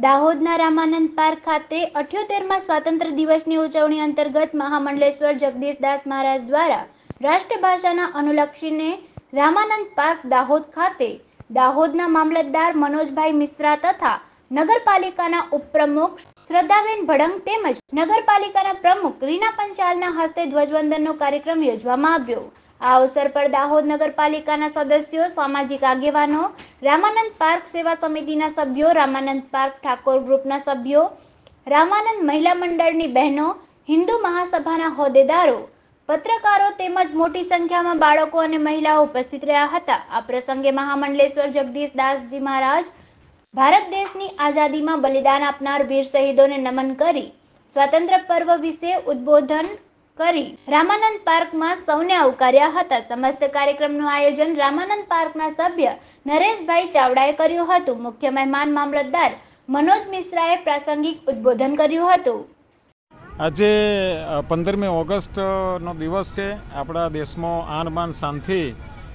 દાહોદના રામાનંદ પાર્ક ખાતે 78મા સ્વાતંત્ર્ય દિવસની ઉજવણી અંતર્ગત મહામંડલેશ્વર જગદીશદાસ મહારાજ દ્વારા રાષ્ટ્રભાષાના અનુલક્ષીને રામાનંદ પાર્ક દાહોદ ખાતે દાહોદના મામલતદાર મનોજભાઈ મિશ્રા તથા નગરપાલિકાના ઉપપ્રમુખ શ્રદ્ધાબેન ભડંગ તેમજ નગરપાલિકાના પ્રમુખ રીના પંચાલના હસ્તે ધ્વજવંદનનો કાર્યક્રમ યોજવામાં આવ્યો। આ અવસર પર દાહોદ નગરપાલિકાના સદસ્યો, સામાજિક આગેવાનો, રામાનંદ પાર્ક સેવા સમિતિના સભ્યો, રામાનંદ પાર્ક ઠાકોર ગ્રુપના સભ્યો, રામાનંદ મહિલા મંડળની બહેનો, હિન્દુ મહાસભાના હોદ્દેદારો, પત્રકારો તેમજ મોટી સંખ્યામાં બાળકો અને મહિલાઓ ઉપસ્થિત રહ્યા હતા। આ પ્રસંગે મહામંડલેશ્વર જગદીશદાસજી મહારાજ ભારત દેશની આઝાદીમાં બલિદાન આપનાર વીર શહીદોને નમન કરી સ્વાતંત્ર્ય પર્વ વિશે ઉદ્બોધન કરી રામાનંદ પાર્કમાં સૌને આવકાર્યા હતા। સમસ્ત કાર્યક્રમનું આયોજન રામાનંદ પાર્કના સભ્ય નરેશભાઈ ચાવડાએ કર્યું હતું। મુખ્ય મહેમાન મામલતદાર મનોજ મિશ્રાએ પ્રાસંગિક ઉદ્બોધન કર્યું હતું। આજે 15મી ઓગસ્ટનો દિવસ છે। આપણા દેશમાં આન બાન શાંતિ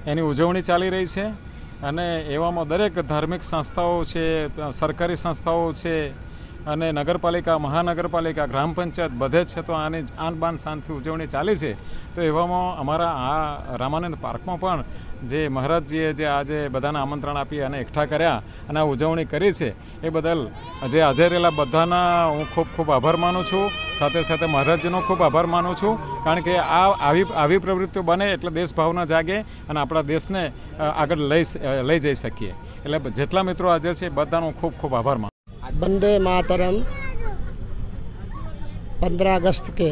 એની ઉજવણી ચાલી રહી છે અને એવામાં દરેક ધાર્મિક સંસ્થાઓ છે, સરકારી સંસ્થાઓ છે અને નગરપાલિકા, મહાનગરપાલિકા, ગ્રામ પંચાયત બધે જ છે તો આની આન બાન શાંતિ ઉજવણી ચાલી છે। તો એવામાં અમારા આ રામાનંદ પાર્કમાં પણ જે મહારાજજીએ જે આજે બધાને આમંત્રણ આપી અને એકઠા કર્યા અને આ ઉજવણી કરી છે એ બદલ જે હાજર રહેલા બધાના હું ખૂબ ખૂબ આભાર માનું છું। સાથે સાથે મહારાજજીનો ખૂબ આભાર માનું છું, કારણ કે આવી પ્રવૃત્તિઓ બને એટલે દેશભાવના જાગે અને આપણા દેશને આગળ લઈ જઈ શકીએ। એટલે જેટલા મિત્રો હાજર છે એ બધાનો ખૂબ ખૂબ આભાર માનું। वंदे मातरम 15 अगस्त के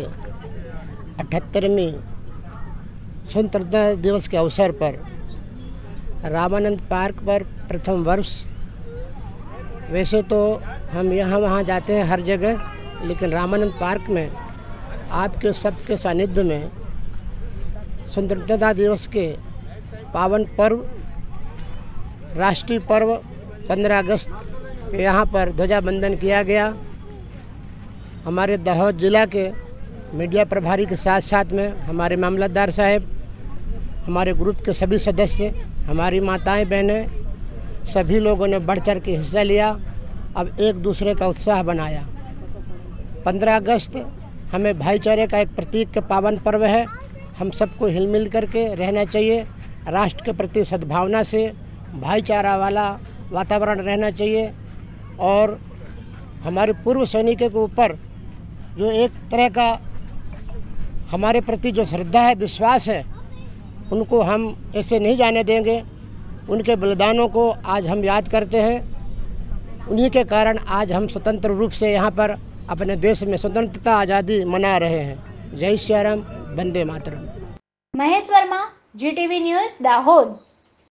78वीं स्वतंत्रता दिवस के अवसर पर रामानंद पार्क पर प्रथम वर्ष, वैसे तो हम यहाँ वहाँ जाते हैं हर जगह, लेकिन रामानंद पार्क में आपके सबके सानिध्य में स्वतंत्रता दिवस के पावन पर्व, राष्ट्रीय पर्व 15 अगस्त यहाँ पर ध्वजाबंधन किया गया। हमारे दाहोद जिला के मीडिया प्रभारी के साथ साथ में हमारे मामलतदार साहब, हमारे ग्रुप के सभी सदस्य, हमारी माताएं बहनें, सभी लोगों ने बढ़ चढ़ के हिस्सा लिया। अब एक दूसरे का उत्साह बनाया। 15 अगस्त हमें भाईचारे का एक प्रतीक का पावन पर्व है। हम सबको हिलमिल करके रहना चाहिए। राष्ट्र के प्रति सद्भावना से भाईचारा वाला वातावरण रहना चाहिए। और हमारे पूर्व सैनिकों के ऊपर जो एक तरह का हमारे प्रति जो श्रद्धा है, विश्वास है, उनको हम ऐसे नहीं जाने देंगे। उनके बलिदानों को आज हम याद करते हैं। उन्हीं के कारण आज हम स्वतंत्र रूप से यहाँ पर अपने देश में स्वतंत्रता आज़ादी मना रहे हैं। जय श्री राम, वंदे मातरम। Mahesh Verma, GTV news, Dahod.